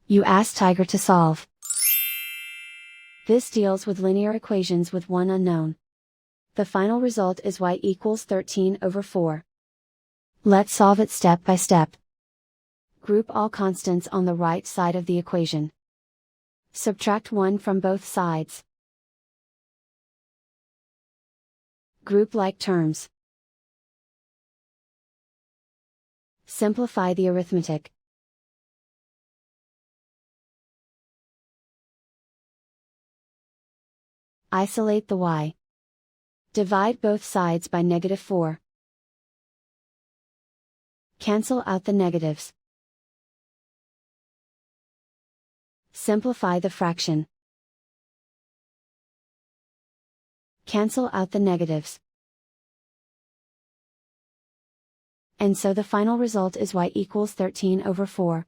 You ask Tiger to solve. This deals with linear equations with one unknown. The final result is y equals 13/4. Let's solve it step by step. Group all constants on the right side of the equation. Subtract 1 from both sides. Group like terms. Simplify the arithmetic. Isolate the y. Divide both sides by -4. Cancel out the negatives. Simplify the fraction. Cancel out the negatives. And so the final result is y equals 13/4.